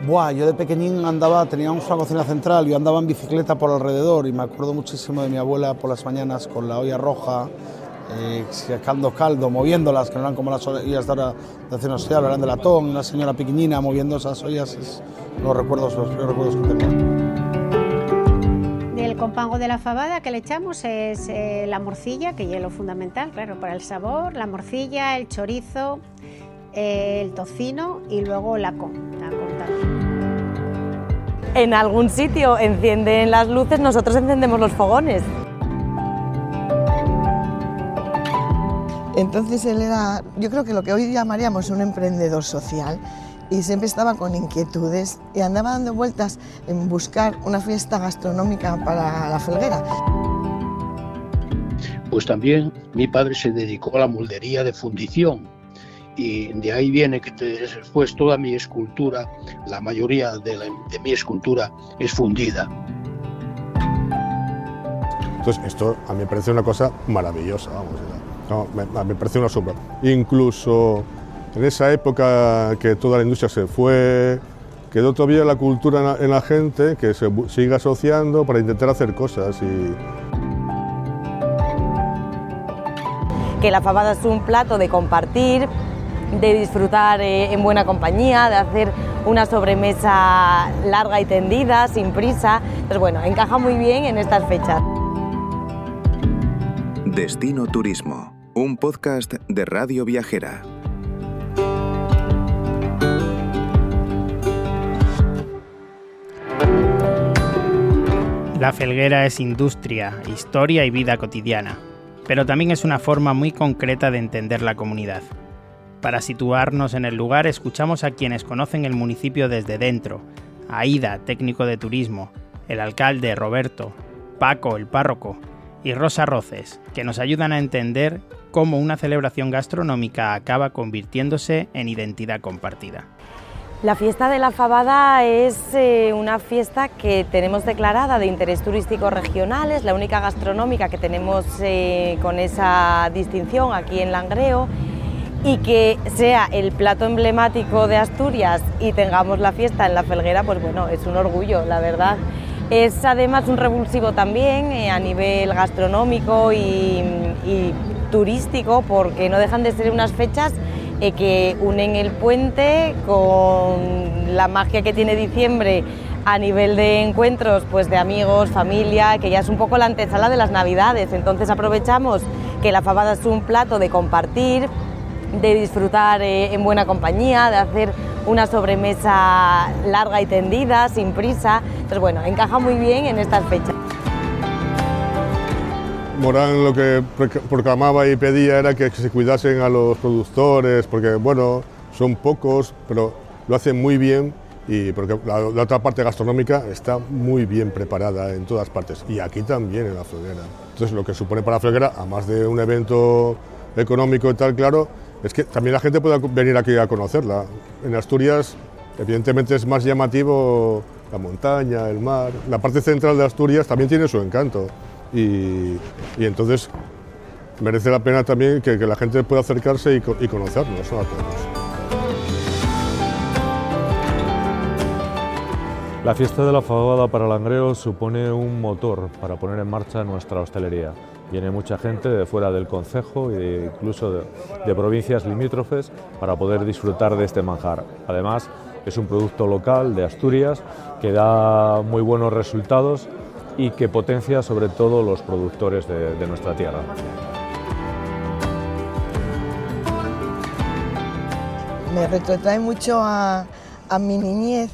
Buah, yo de pequeñín teníamos una cocina central, yo andaba en bicicleta por alrededor y me acuerdo muchísimo de mi abuela por las mañanas con la olla roja, sacando caldo, moviéndolas, que no eran como las ollas de ahora de acción social, eran de latón, y una señora pequeñina moviendo esas ollas, es los primeros recuerdos que tengo. El compango de la fabada que le echamos es la morcilla, que es lo fundamental, claro, para el sabor, la morcilla, el chorizo, el tocino y luego la con también. En algún sitio encienden las luces, nosotros encendemos los fogones. Entonces él era, yo creo que lo que hoy llamaríamos un emprendedor social, y siempre estaba con inquietudes y andaba dando vueltas en buscar una fiesta gastronómica para la Felguera. Pues también mi padre se dedicó a la moldería de fundición y de ahí viene que después toda mi escultura, la mayoría de mi escultura es fundida. Entonces esto a mí me parece una cosa maravillosa, vamos, me parece una sombra. Incluso en esa época que toda la industria se fue, quedó todavía la cultura en la gente que se sigue asociando para intentar hacer cosas. Que la fabada es un plato de compartir, de disfrutar en buena compañía, de hacer una sobremesa larga y tendida, sin prisa. Entonces, bueno, encaja muy bien en estas fechas. Destino Turismo, un podcast de Radio Viajera. La Felguera es industria, historia y vida cotidiana, pero también es una forma muy concreta de entender la comunidad. Para situarnos en el lugar, escuchamos a quienes conocen el municipio desde dentro: a Ida, técnico de turismo, el alcalde Roberto, Paco, el párroco, y Rosa Roces, que nos ayudan a entender cómo una celebración gastronómica acaba convirtiéndose en identidad compartida. La fiesta de la fabada es una fiesta que tenemos declarada de interés turístico regional, es la única gastronómica que tenemos con esa distinción aquí en Langreo, y que sea el plato emblemático de Asturias y tengamos la fiesta en la Felguera, pues bueno, es un orgullo, la verdad. Es además un revulsivo también a nivel gastronómico y turístico, porque no dejan de ser unas fechas que unen el puente con la magia que tiene diciembre a nivel de encuentros, pues de amigos, familia, que ya es un poco la antesala de las Navidades. Entonces aprovechamos que la fabada es un plato de compartir, de disfrutar en buena compañía, de hacer una sobremesa larga y tendida, sin prisa. Entonces, bueno, encaja muy bien en estas fechas. Morán lo que proclamaba y pedía era que se cuidasen a los productores, porque bueno, son pocos, pero lo hacen muy bien, y porque la otra parte gastronómica está muy bien preparada en todas partes, y aquí también en la Felguera. Entonces lo que supone para la Felguera, además de un evento económico y tal, claro, es que también la gente pueda venir aquí a conocerla. En Asturias, evidentemente es más llamativo la montaña, el mar. La parte central de Asturias también tiene su encanto. Y entonces merece la pena también que la gente pueda acercarse y conocernos, ¿no?, a todos. La fiesta de la fabada para Langreo supone un motor para poner en marcha nuestra hostelería. Viene mucha gente de fuera del concejo e incluso de provincias limítrofes para poder disfrutar de este manjar. Además, es un producto local de Asturias que da muy buenos resultados y que potencia sobre todo los productores de nuestra tierra. Me retrotrae mucho a mi niñez,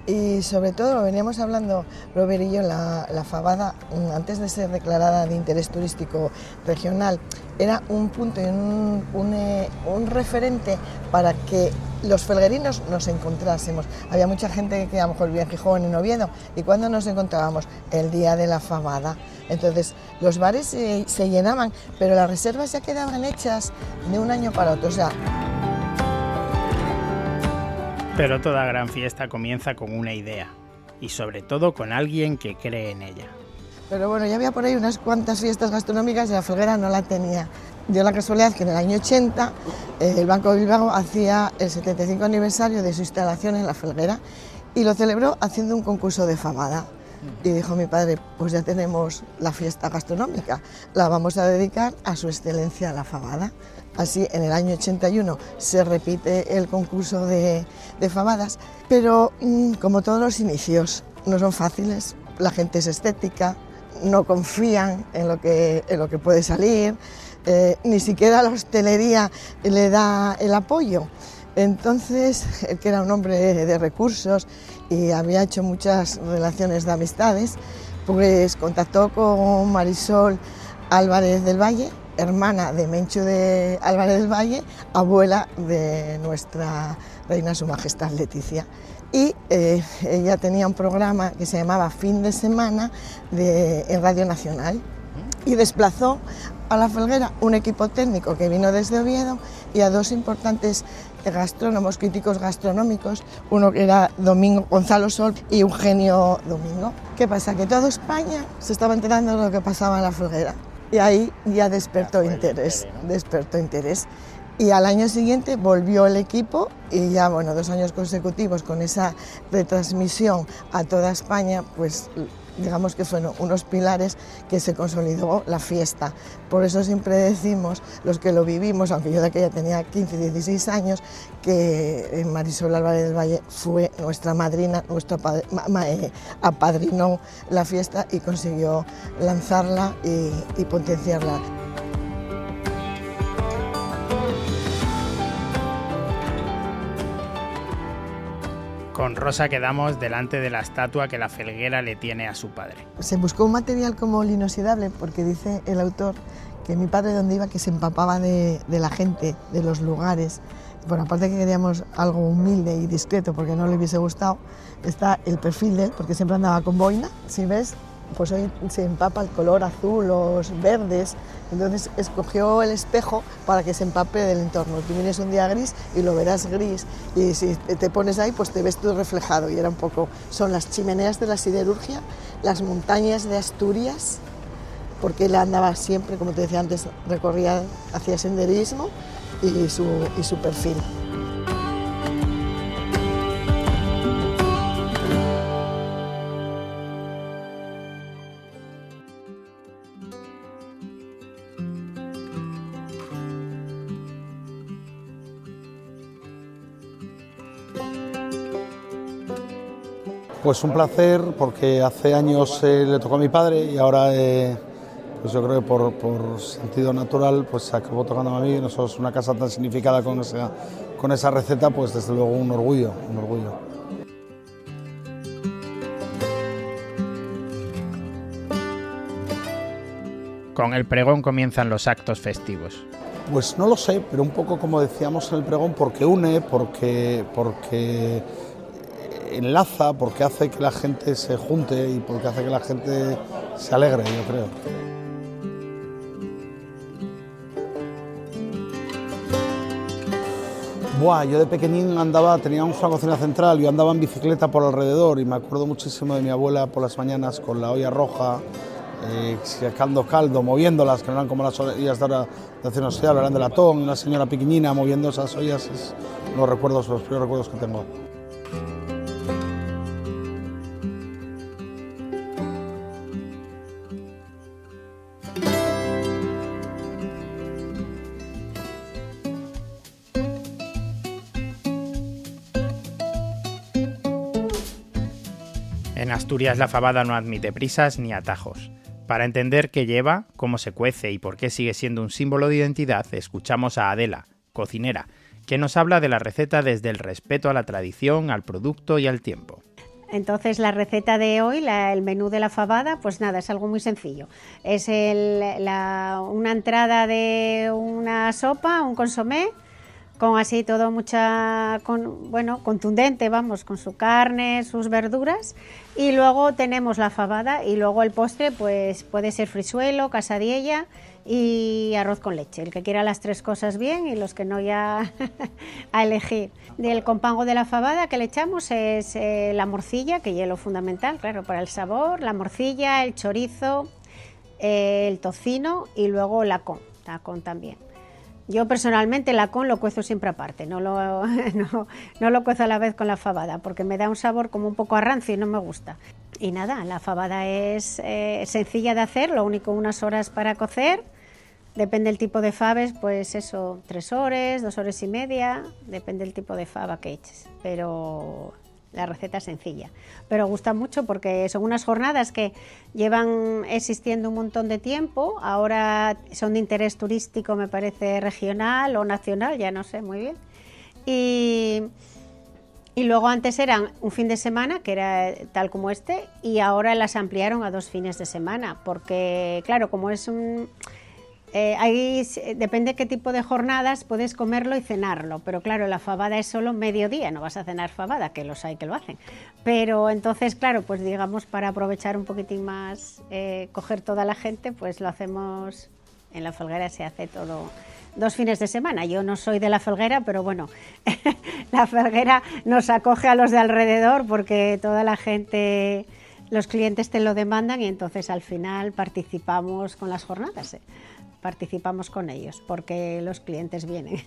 y sobre todo lo veníamos hablando Robert y yo, la fabada, antes de ser declarada de interés turístico regional, era un punto y un referente para que los felguerinos nos encontrásemos. Había mucha gente que a lo mejor vivía en Gijón, en Oviedo, y cuando nos encontrábamos el día de la fabada, entonces los bares se llenaban, pero las reservas ya quedaban hechas de un año para otro. O sea, pero toda gran fiesta comienza con una idea, y sobre todo con alguien que cree en ella. Pero bueno, ya había por ahí unas cuantas fiestas gastronómicas y la Felguera no la tenía. Dio la casualidad que en el año 80 el Banco de Bilbao hacía el 75 aniversario de su instalación en la Felguera, y lo celebró haciendo un concurso de fabada. Y dijo mi padre, pues ya tenemos la fiesta gastronómica, la vamos a dedicar a su excelencia la fabada. Así en el año 81 se repite el concurso de fabadas, pero como todos los inicios no son fáciles, la gente es estética, no confían en lo que puede salir, ni siquiera la hostelería le da el apoyo. Entonces, él que era un hombre de recursos y había hecho muchas relaciones de amistades, pues contactó con Marisol Álvarez del Valle, hermana de Menchu de Álvarez del Valle, abuela de nuestra reina Su Majestad Leticia. Y ella tenía un programa que se llamaba Fin de Semana en Radio Nacional y desplazó a La Felguera un equipo técnico que vino desde Oviedo y a dos importantes gastrónomos, críticos gastronómicos, uno que era Gonzalo Sol y Eugenio Domingo. ¿Qué pasa? Que toda España se estaba enterando de lo que pasaba en La Felguera y ahí ya despertó interés. Y al año siguiente volvió el equipo y ya, bueno, 2 años consecutivos con esa retransmisión a toda España, pues digamos que fueron unos pilares que se consolidó la fiesta. Por eso siempre decimos, los que lo vivimos, aunque yo de aquella tenía 15, 16 años, que Marisol Álvarez del Valle fue nuestra madrina, apadrinó la fiesta y consiguió lanzarla y potenciarla. Con Rosa quedamos delante de la estatua que La Felguera le tiene a su padre. Se buscó un material como el inoxidable porque dice el autor que mi padre donde iba que se empapaba de la gente, de los lugares. Bueno, aparte que queríamos algo humilde y discreto porque no le hubiese gustado, está el perfil de él porque siempre andaba con boina, si ves, pues hoy se empapa el color azul, los verdes, entonces escogió el espejo para que se empape del entorno. Tú vienes un día gris y lo verás gris y si te pones ahí pues te ves tú reflejado y era un poco, son las chimeneas de la siderurgia, las montañas de Asturias, porque él andaba siempre, como te decía antes, recorría, hacía senderismo y su perfil. Pues un placer, porque hace años le tocó a mi padre y ahora pues yo creo que por sentido natural pues se acabó tocando a mí. Nosotros una casa tan significada con esa receta, pues desde luego un orgullo. Con el pregón comienzan los actos festivos. Pues no lo sé, pero un poco como decíamos en el pregón, porque une, porque enlaza, porque hace que la gente se junte y porque hace que la gente se alegre, yo creo. Yo de pequeñín teníamos una cocina central, yo andaba en bicicleta por alrededor y me acuerdo muchísimo de mi abuela por las mañanas con la olla roja, sacando caldo, moviéndolas, que no eran como las ollas de ahora de acción social, eran de latón, una señora pequeñina moviendo esas ollas, es los primeros recuerdos que tengo. En Asturias la fabada no admite prisas ni atajos. Para entender qué lleva, cómo se cuece y por qué sigue siendo un símbolo de identidad, escuchamos a Adela, cocinera, que nos habla de la receta desde el respeto a la tradición, al producto y al tiempo. Entonces la receta de hoy, el menú de la fabada, pues nada, es algo muy sencillo. Es una entrada de una sopa, un consomé, con así todo contundente, vamos, con su carne, sus verduras, y luego tenemos la fabada y luego el postre pues puede ser frisuelo, casadiella y arroz con leche, el que quiera las 3 cosas bien y los que no ya a elegir. Del compango de la fabada que le echamos es la morcilla, que es lo fundamental, claro, para el sabor, la morcilla, el chorizo, el tocino y luego la con también. Yo personalmente el lacón lo cuezo siempre aparte, no lo cuezo a la vez con la fabada, porque me da un sabor como un poco a rancio y no me gusta. Y nada, la fabada es sencilla de hacer, lo único unas horas para cocer, depende del tipo de faves, pues eso, 3 horas, 2 horas y media, depende del tipo de fava que eches, pero la receta es sencilla. Pero gusta mucho porque son unas jornadas que llevan existiendo un montón de tiempo, ahora son de interés turístico, me parece regional o nacional, ya no sé muy bien. Y luego antes eran un fin de semana, que era tal como este, y ahora las ampliaron a 2 fines de semana, porque claro, como es un... depende qué tipo de jornadas, puedes comerlo y cenarlo, pero claro, la fabada es solo mediodía, no vas a cenar fabada, que los hay que lo hacen, pero entonces claro, pues digamos para aprovechar un poquitín más, coger toda la gente, pues lo hacemos en la Felguera, se hace todo 2 fines de semana. Yo no soy de la Felguera, pero bueno, la Felguera nos acoge a los de alrededor porque toda la gente, los clientes te lo demandan y entonces al final participamos con las jornadas, participamos con ellos porque los clientes vienen.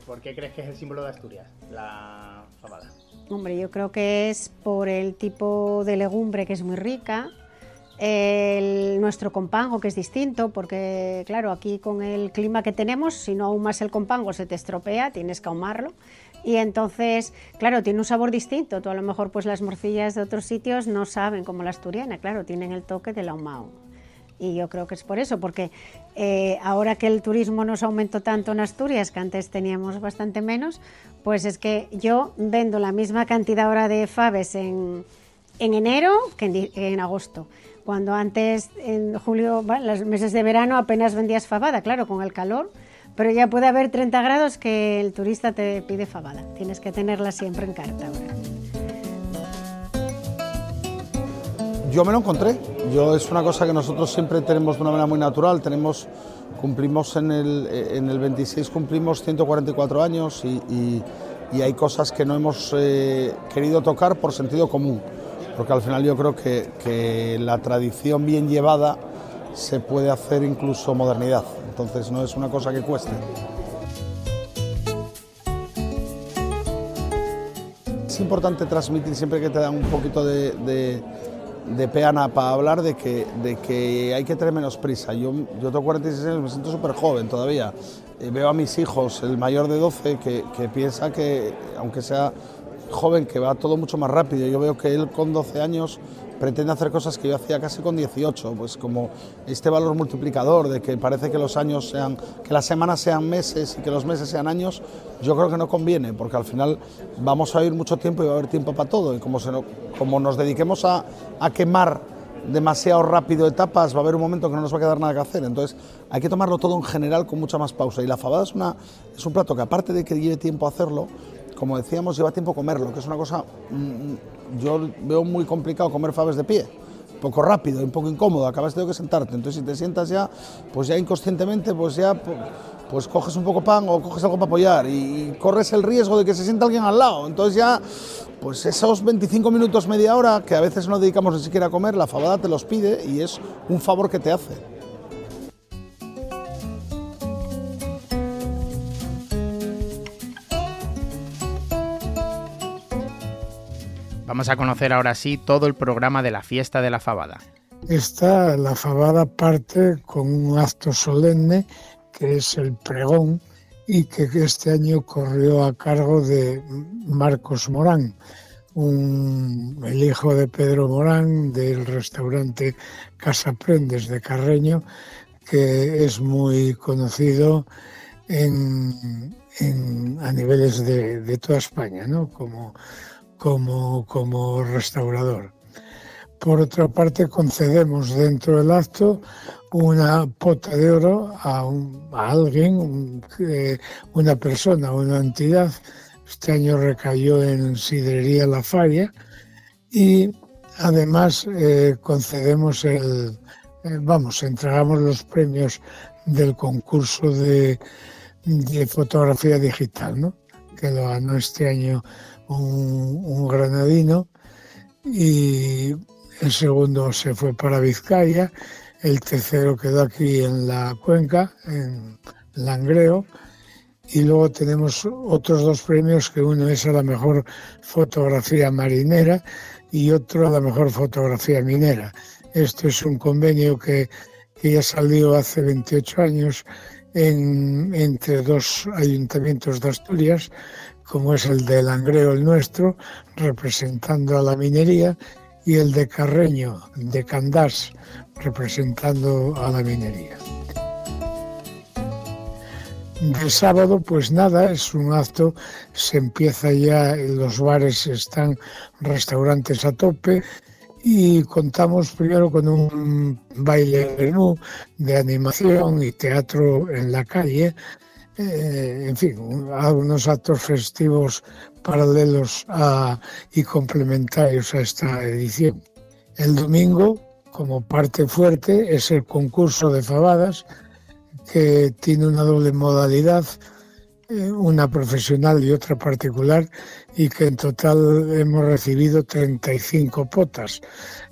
¿Por qué crees que es el símbolo de Asturias, la fabada? Hombre, yo creo que es por el tipo de legumbre que es muy rica, nuestro compango que es distinto, porque claro, aquí con el clima que tenemos, si no ahumas el compango se te estropea, tienes que ahumarlo. Y entonces, claro, tiene un sabor distinto. Tú a lo mejor pues las morcillas de otros sitios no saben como la asturiana, claro, tienen el toque del ahumado. Y yo creo que es por eso, porque ahora que el turismo nos aumentó tanto en Asturias, que antes teníamos bastante menos, pues es que yo vendo la misma cantidad ahora de faves en enero que en agosto. Cuando antes, en julio, bueno, los meses de verano apenas vendías fabada, claro, con el calor, pero ya puede haber 30 grados que el turista te pide fabada. Tienes que tenerla siempre en carta ahora. Yo me lo encontré. Es una cosa que nosotros siempre tenemos de una manera muy natural. Cumplimos en el 26 cumplimos 144 años y hay cosas que no hemos querido tocar por sentido común, porque al final yo creo que la tradición bien llevada se puede hacer incluso modernidad, entonces no es una cosa que cueste. Es importante transmitir siempre que te dan un poquito de peana para hablar de que hay que tener menos prisa. Yo tengo 46 años, me siento súper joven todavía. Veo a mis hijos, el mayor de 12, que piensa que, aunque sea joven, que va todo mucho más rápido. Yo veo que él con 12 años pretende hacer cosas que yo hacía casi con 18, pues como este valor multiplicador de que parece que los años que las semanas sean meses y que los meses sean años, yo creo que no conviene, porque al final vamos a ir mucho tiempo y va a haber tiempo para todo, y como nos dediquemos a quemar demasiado rápido etapas, va a haber un momento que no nos va a quedar nada que hacer, entonces hay que tomarlo todo en general con mucha más pausa, y la fabada es un plato que aparte de que lleve tiempo hacerlo, como decíamos, lleva tiempo comerlo, que es una cosa, yo veo muy complicado comer faves de pie, un poco rápido, un poco incómodo, acabas teniendo que sentarte, entonces si te sientas ya, pues ya inconscientemente, pues coges un poco pan o coges algo para apoyar y corres el riesgo de que se sienta alguien al lado, entonces ya, pues esos 25 minutos, media hora, que a veces no dedicamos ni siquiera a comer, la fabada te los pide y es un favor que te hace. Vamos a conocer ahora sí todo el programa de la fiesta de la fabada. La fabada parte con un acto solemne que es el pregón y que este año corrió a cargo de Marcos Morán, el hijo de Pedro Morán del restaurante Casa Prendes de Carreño, que es muy conocido a niveles de toda España, ¿no? como restaurador. Por otra parte, concedemos dentro del acto una pota de oro a alguien, una persona, una entidad. Este año recayó en Sidrería La Falla y además concedemos entregamos los premios del concurso de fotografía digital, ¿no? Que lo ganó este año un granadino, y el segundo se fue para Vizcaya, el tercero quedó aquí en la cuenca, en Langreo. Y luego tenemos otros 2 premios, que uno es a la mejor fotografía marinera y otro a la mejor fotografía minera. Esto es un convenio que ya salió hace 28 años entre 2 ayuntamientos de Asturias, como es el de Langreo, el nuestro, representando a la minería, y el de Carreño, de Candás, representando a la minería. De sábado, pues nada, es un acto, se empieza ya, los bares están, restaurantes a tope, y contamos primero con un baile menú de animación y teatro en la calle, en fin, algunos actos festivos paralelos y complementarios a esta edición. El domingo, como parte fuerte, es el concurso de fabadas, que tiene una doble modalidad, una profesional y otra particular, y que en total hemos recibido 35 potas,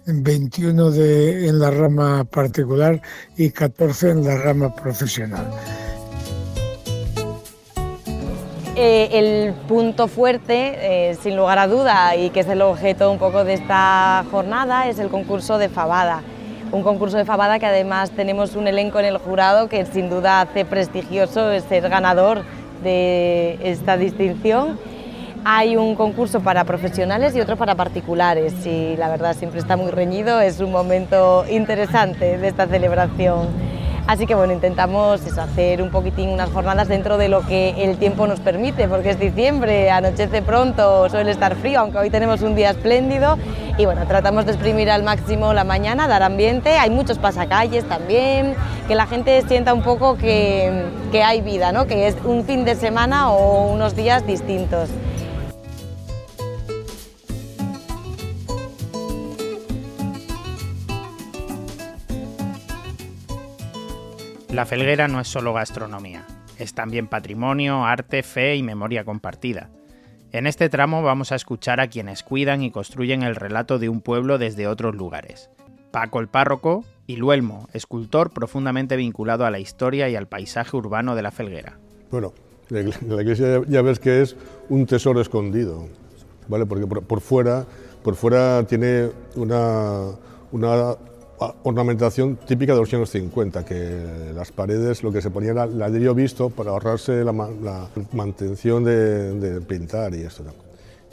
21 en la rama particular y 14 en la rama profesional. El punto fuerte, sin lugar a duda, y que es el objeto un poco de esta jornada, es el concurso de fabada. Un concurso de fabada que además tenemos un elenco en el jurado que sin duda hace prestigioso ser ganador de esta distinción. Hay un concurso para profesionales y otro para particulares, y la verdad siempre está muy reñido, es un momento interesante de esta celebración. Así que bueno, intentamos hacer un poquitín unas jornadas dentro de lo que el tiempo nos permite, porque es diciembre, anochece pronto, suele estar frío, aunque hoy tenemos un día espléndido, y bueno, tratamos de exprimir al máximo la mañana, dar ambiente, hay muchos pasacalles también, que la gente sienta un poco que hay vida, ¿no? Que es un fin de semana o unos días distintos. La Felguera no es solo gastronomía, es también patrimonio, arte, fe y memoria compartida. En este tramo vamos a escuchar a quienes cuidan y construyen el relato de un pueblo desde otros lugares. Paco el párroco y Luelmo, escultor profundamente vinculado a la historia y al paisaje urbano de la Felguera. Bueno, la iglesia ya ves que es un tesoro escondido, ¿vale? Porque por fuera tiene una ornamentación típica de los años 50, que las paredes lo que se ponía era ladrillo visto para ahorrarse la mantención de pintar y esto, ¿no?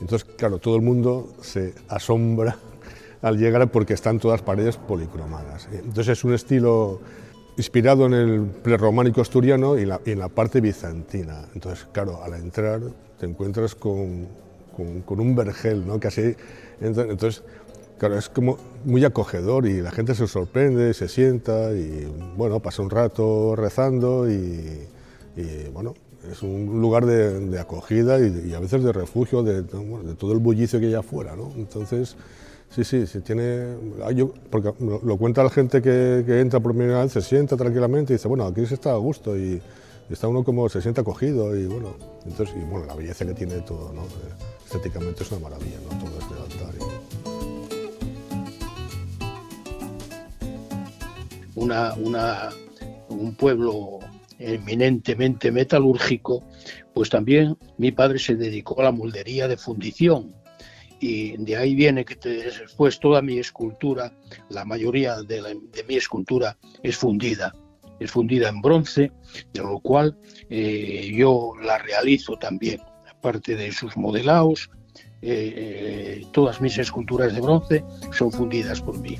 Entonces, claro, todo el mundo se asombra al llegar porque están todas las paredes policromadas. Entonces es un estilo inspirado en el prerrománico asturiano y en la parte bizantina. Entonces, claro, al entrar te encuentras con un vergel, ¿no? Casi, entonces, claro, es como muy acogedor y la gente se sorprende, se sienta y, bueno, pasa un rato rezando y bueno, es un lugar de acogida y a veces de refugio de todo el bullicio que hay afuera, ¿no? Entonces, sí, tiene... Porque lo cuenta la gente que entra por primera vez, se sienta tranquilamente y dice, bueno, aquí se está a gusto y está uno como se siente acogido y, bueno, entonces, la belleza que tiene todo, ¿no? Estéticamente es una maravilla, ¿no? Todo este altar. Un pueblo eminentemente metalúrgico, pues también mi padre se dedicó a la moldería de fundición y de ahí viene que después toda mi escultura, la mayoría de mi escultura es fundida en bronce, de lo cual yo la realizo también, aparte de sus modelados, todas mis esculturas de bronce son fundidas por mí.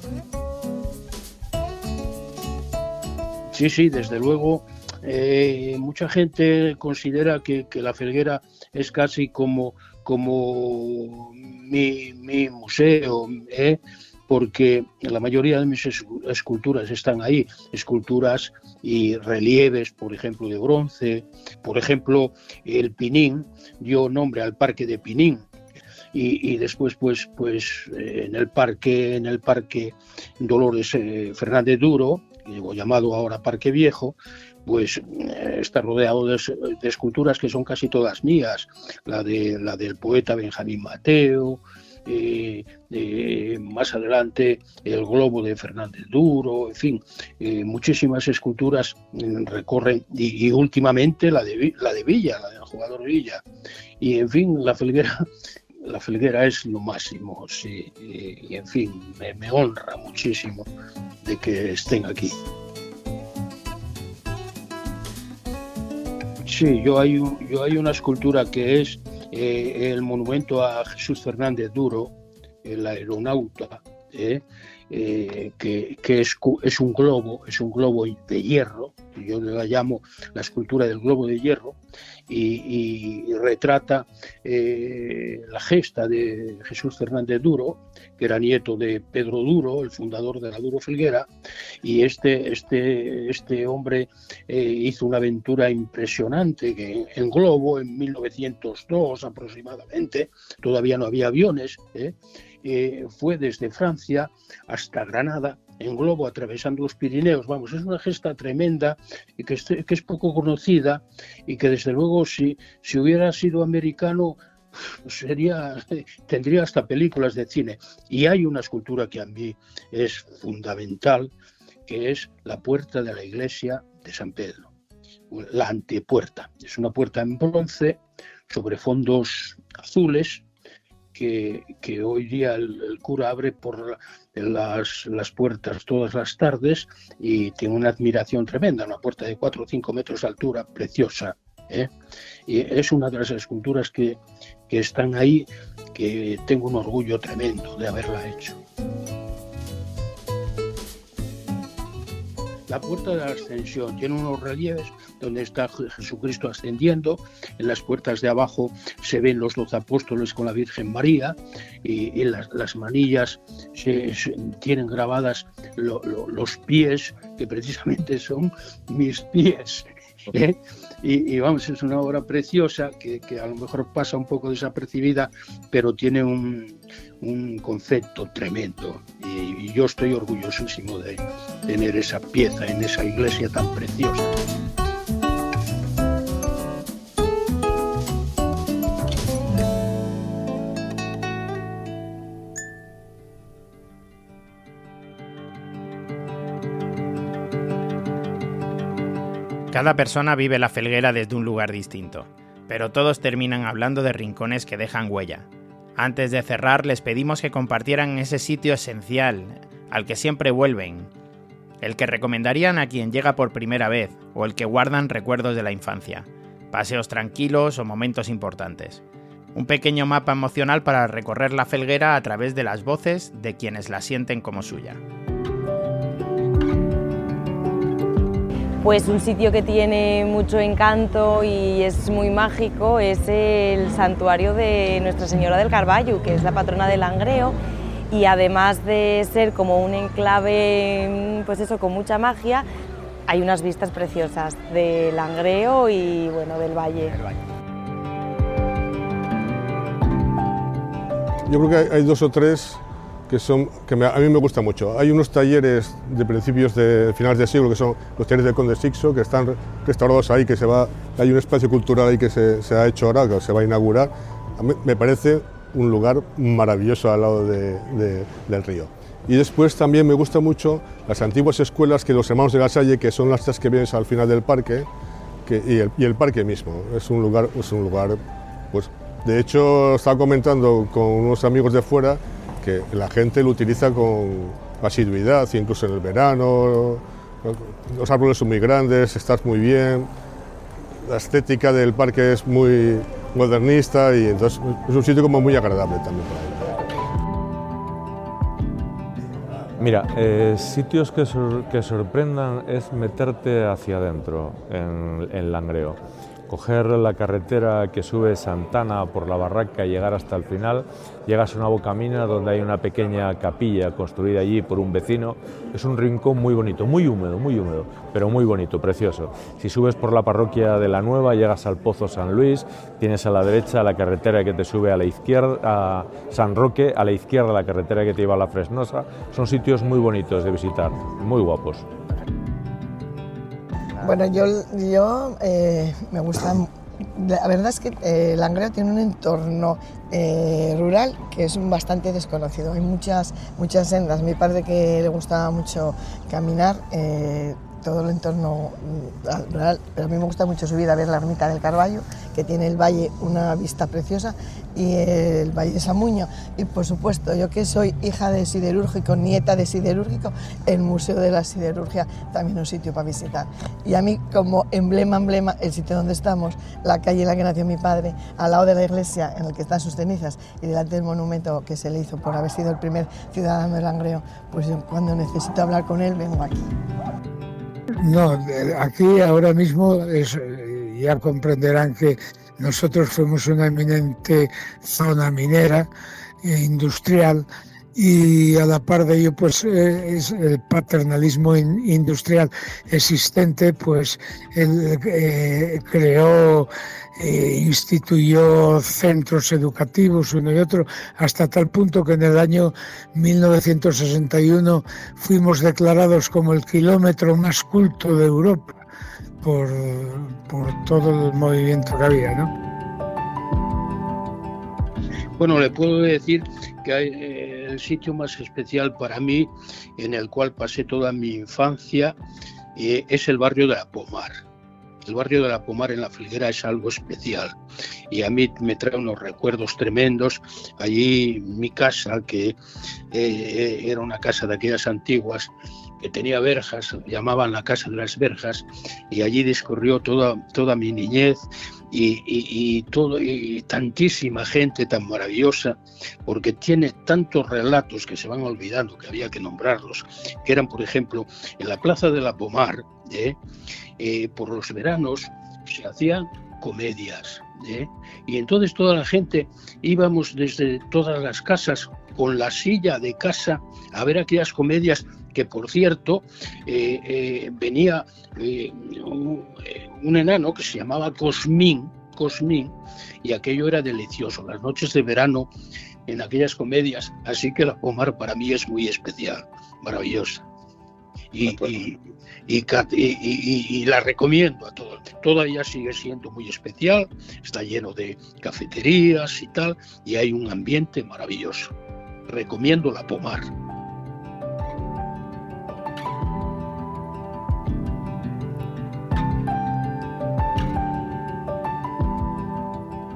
Sí, desde luego, mucha gente considera que la Felguera es casi como mi museo, porque la mayoría de mis esculturas están ahí, esculturas y relieves, por ejemplo, de bronce. Por ejemplo, el Pinín dio nombre al Parque de Pinín. Y después, pues en el parque Dolores Fernández Duro, llamado ahora Parque Viejo, pues está rodeado de esculturas que son casi todas mías, la del poeta Benjamín Mateo, más adelante el globo de Fernández Duro, en fin, muchísimas esculturas recorren, y últimamente la de Villa, la del jugador Villa, y en fin, la Felguera es lo máximo, sí, y en fin, me honra muchísimo de que estén aquí. Sí, yo hay una escultura que es el monumento a Jesús Fernández Duro, el aeronauta, que es un globo de hierro, yo le llamo la escultura del globo de hierro, y retrata la gesta de Jesús Fernández Duro, que era nieto de Pedro Duro, el fundador de la Duro Felguera, y este hombre hizo una aventura impresionante que en globo en 1902 aproximadamente, todavía no había aviones, fue desde Francia hasta Granada en globo atravesando los Pirineos. Vamos, es una gesta tremenda y que es poco conocida, y que desde luego si hubiera sido americano tendría hasta películas de cine. Y hay una escultura que a mí es fundamental, que es la puerta de la iglesia de San Pedro, la antepuerta. Es una puerta en bronce sobre fondos azules, que hoy día el cura abre por las puertas todas las tardes, y tiene una admiración tremenda, una puerta de 4 o 5 metros de altura, preciosa, y es una de las esculturas que están ahí, que tengo un orgullo tremendo de haberla hecho. La puerta de la Ascensión tiene unos relieves donde está Jesucristo ascendiendo. En las puertas de abajo se ven los 12 apóstoles con la Virgen María, y las manillas tienen grabadas los pies, que precisamente son mis pies. Y vamos, es una obra preciosa que a lo mejor pasa un poco desapercibida, pero tiene un concepto tremendo, y yo estoy orgullosísimo de tener esa pieza en esa iglesia tan preciosa. Cada persona vive la Felguera desde un lugar distinto, pero todos terminan hablando de rincones que dejan huella. Antes de cerrar, les pedimos que compartieran ese sitio esencial, al que siempre vuelven, el que recomendarían a quien llega por primera vez, o el que guardan recuerdos de la infancia, paseos tranquilos o momentos importantes. Un pequeño mapa emocional para recorrer la Felguera a través de las voces de quienes la sienten como suya. Pues un sitio que tiene mucho encanto y es muy mágico es el santuario de Nuestra Señora del Carballo, que es la patrona del Langreo, y además de ser como un enclave, pues eso, con mucha magia, hay unas vistas preciosas del Langreo y bueno, del valle. Yo creo que hay 2 o 3 que a mí me gusta mucho. Hay unos talleres de principios de finales de siglo, que son los talleres del Conde Sixo, que están restaurados ahí, hay un espacio cultural ahí que se ha hecho ahora, que se va a inaugurar. A mí me parece un lugar maravilloso al lado del río. Y después también me gusta mucho las antiguas escuelas que los hermanos de la Salle, que son las que ves al final del parque, y el parque mismo. Es un lugar, pues, de hecho, estaba comentando con unos amigos de fuera que la gente lo utiliza con asiduidad, incluso en el verano. Los árboles son muy grandes, estás muy bien, la estética del parque es muy modernista, y entonces es un sitio como muy agradable también para ir. Mira, sitios que sorprendan es meterte hacia adentro en Langreo. Coger la carretera que sube Santana por la Barraca y llegar hasta el final, llegas a una bocamina donde hay una pequeña capilla construida allí por un vecino. Es un rincón muy bonito, muy húmedo, pero muy bonito, precioso. Si subes por la parroquia de la Nueva, llegas al Pozo San Luis, tienes a la derecha la carretera que te sube a la izquierda, a San Roque, a la izquierda la carretera que te lleva a la Fresnosa. Son sitios muy bonitos de visitar, muy guapos. Bueno, yo me gusta La verdad es que Langreo tiene un entorno rural que es bastante desconocido. Hay muchas sendas. Mi padre, que le gustaba mucho caminar, todo el entorno rural, pero a mí me gusta mucho subir a ver la ermita del Carballo, que tiene el valle, una vista preciosa, y el valle de Samuño. Y por supuesto, yo que soy hija de siderúrgico, nieta de siderúrgico, el Museo de la Siderurgia también es un sitio para visitar. Y a mí, como emblema, el sitio donde estamos, la calle en la que nació mi padre, al lado de la iglesia en la que están sus cenizas y delante del monumento que se le hizo por haber sido el primer ciudadano de Langreo, pues yo, cuando necesito hablar con él, vengo aquí. No, aquí ahora mismo ya comprenderán que nosotros fuimos una eminente zona minera e industrial, y a la par de ello pues es el paternalismo industrial existente, pues él creó, instituyó centros educativos uno y otro, hasta tal punto que en el año 1961 fuimos declarados como el kilómetro más culto de Europa por todo el movimiento que había, ¿no? Bueno, le puedo decir que el sitio más especial para mí, en el cual pasé toda mi infancia, es el barrio de la Pomar. El barrio de la Pomar en La Felguera es algo especial y a mí me trae unos recuerdos tremendos. Allí mi casa, que era una casa de aquellas antiguas, que tenía verjas, llamaban la Casa de las Verjas, y allí discurrió toda mi niñez y tantísima gente tan maravillosa, porque tiene tantos relatos que se van olvidando, que había que nombrarlos, que eran, por ejemplo, en la Plaza de la Pomar, por los veranos se hacían comedias, y entonces toda la gente íbamos desde todas las casas con la silla de casa a ver aquellas comedias, que por cierto venía un enano que se llamaba Cosmín, y aquello era delicioso, las noches de verano en aquellas comedias. Así que la Pomar para mí es muy especial, maravillosa, y la recomiendo a todos. Todavía sigue siendo muy especial, está lleno de cafeterías y tal, y hay un ambiente maravilloso. Recomiendo la Pomar.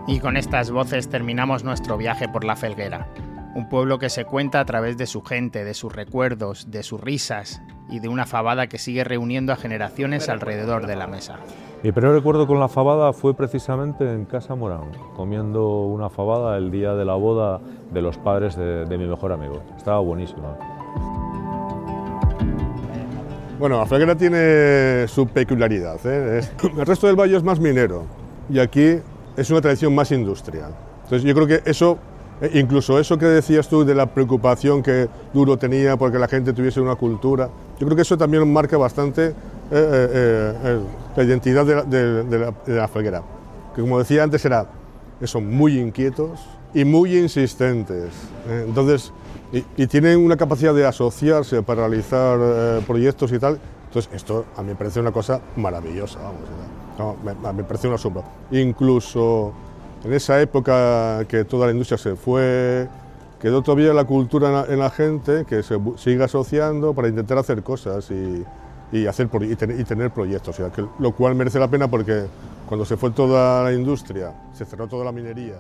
Y con estas voces terminamos nuestro viaje por La Felguera, un pueblo que se cuenta a través de su gente, de sus recuerdos, de sus risas y de una fabada que sigue reuniendo a generaciones alrededor de la mesa. Mi primer recuerdo con la fabada fue precisamente en Casa Morán, comiendo una fabada el día de la boda de los padres de mi mejor amigo. Estaba buenísima. Bueno, La Felguera tiene su peculiaridad, El resto del valle es más minero y aquí es una tradición más industrial. Entonces yo creo que eso, incluso eso que decías tú de la preocupación que Duro tenía porque la gente tuviese una cultura, yo creo que eso también marca bastante la identidad de la Felguera, que como decía antes son muy inquietos y muy insistentes, entonces, y tienen una capacidad de asociarse para realizar proyectos y tal. Entonces esto a mí me parece una cosa maravillosa, vamos, me parece un asombro. Incluso en esa época que toda la industria se fue, quedó todavía la cultura en la gente, que se sigue asociando para intentar hacer cosas y tener proyectos, lo cual merece la pena, porque cuando se fue toda la industria, se cerró toda la minería.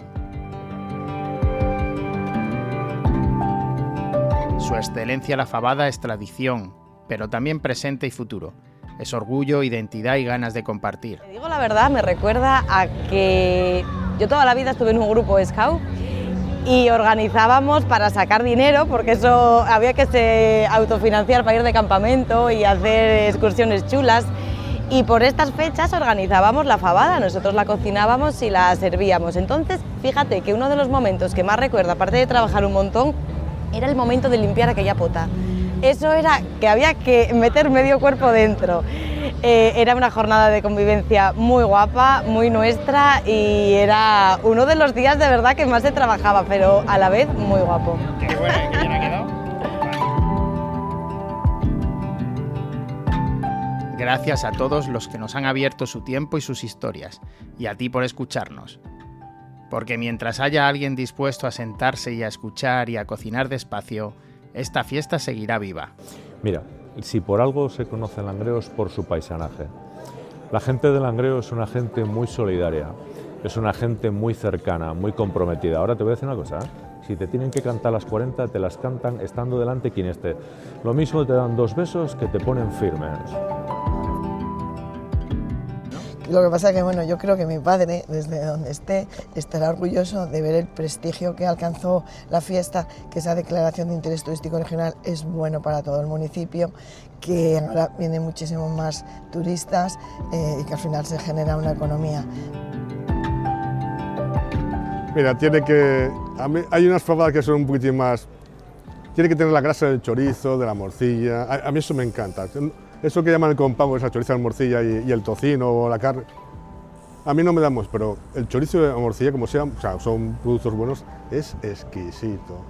Su excelencia la fabada es tradición, pero también presente y futuro. Es orgullo, identidad y ganas de compartir. Te digo la verdad, me recuerda a que yo toda la vida estuve en un grupo scout y organizábamos para sacar dinero, porque eso había que autofinanciar para ir de campamento y hacer excursiones chulas. Y por estas fechas organizábamos la fabada, nosotros la cocinábamos y la servíamos. Entonces, fíjate que uno de los momentos que más recuerdo, aparte de trabajar un montón, era el momento de limpiar aquella pota. Eso era que había que meter medio cuerpo dentro. Era una jornada de convivencia muy guapa, muy nuestra, y era uno de los días de verdad que más se trabajaba, pero a la vez muy guapo. Qué bueno, qué bien ha quedado. Gracias a todos los que nos han abierto su tiempo y sus historias, y a ti por escucharnos. Porque mientras haya alguien dispuesto a sentarse y a escuchar y a cocinar despacio, esta fiesta seguirá viva. Mira, si por algo se conoce Langreo es por su paisanaje. La gente de Langreo es una gente muy solidaria, es una gente muy cercana, muy comprometida. Ahora te voy a decir una cosa, ¿eh? Si te tienen que cantar las 40, te las cantan estando delante quien esté. Lo mismo te dan 2 besos que te ponen firmes. Lo que pasa es que, bueno, yo creo que mi padre, desde donde esté, estará orgulloso de ver el prestigio que alcanzó la fiesta, que esa declaración de interés turístico regional es bueno para todo el municipio, que ahora vienen muchísimos más turistas y que al final se genera una economía. Mira, hay unas fabadas que son un poquitín más... Tiene que tener la grasa del chorizo, de la morcilla, a mí eso me encanta. Eso que llaman el compango, esa chorizo de morcilla y el tocino o la carne, a mí no me damos, pero el chorizo de morcilla, como sea, o sea, son productos buenos, es exquisito.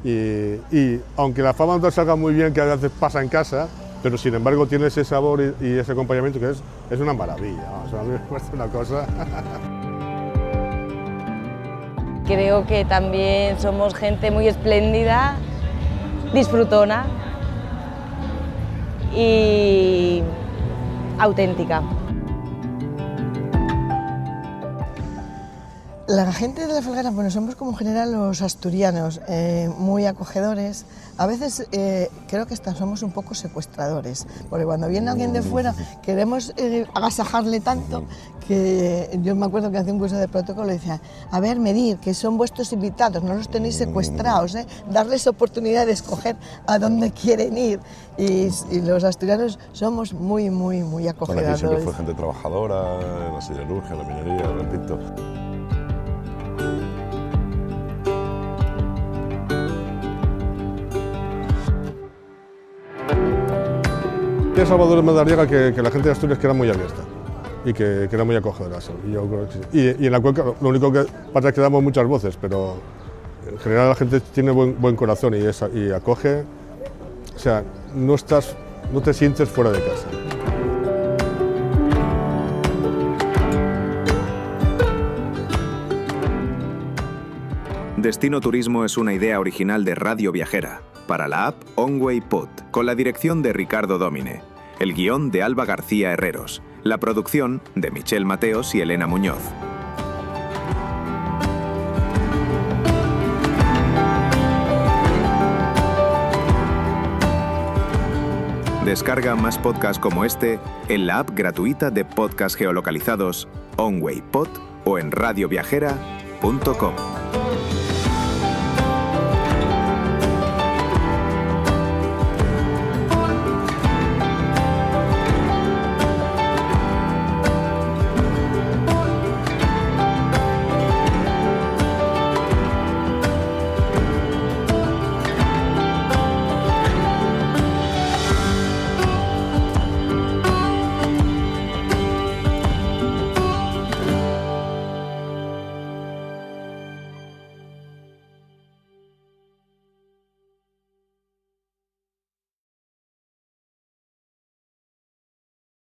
Y aunque la fava no te salga muy bien, que a veces pasa en casa, pero sin embargo tiene ese sabor y ese acompañamiento que es una maravilla. O sea, a mí me parece una cosa... Creo que también somos gente muy espléndida, disfrutona y auténtica. La gente de la Felguera, bueno, somos como en general los asturianos, muy acogedores. A veces creo que hasta somos un poco secuestradores, porque cuando viene alguien de fuera queremos agasajarle tanto que yo me acuerdo que hacía un curso de protocolo y decía, a ver, medir, que son vuestros invitados, no los tenéis secuestrados, darles oportunidad de escoger a dónde quieren ir. Y los asturianos somos muy, muy, muy acogedores. Aquí siempre fue gente trabajadora, en la siderurgia, en la minería, repito. De Salvador Madariaga que la gente de Asturias que era muy abierta y que era muy acogedora. Y yo creo que sí. Y en la cuenca lo único que pasa es que damos muchas voces, pero en general la gente tiene buen corazón y acoge, o sea, no te sientes fuera de casa. Destino Turismo es una idea original de Radio Viajera, para la app OnWay Pod, con la dirección de Ricardo Domine, el guión de Alba García Herreros, la producción de Michel Mateos y Elena Muñoz. Descarga más podcasts como este en la app gratuita de podcast geolocalizados OnWay Pod o en radioviajera.com.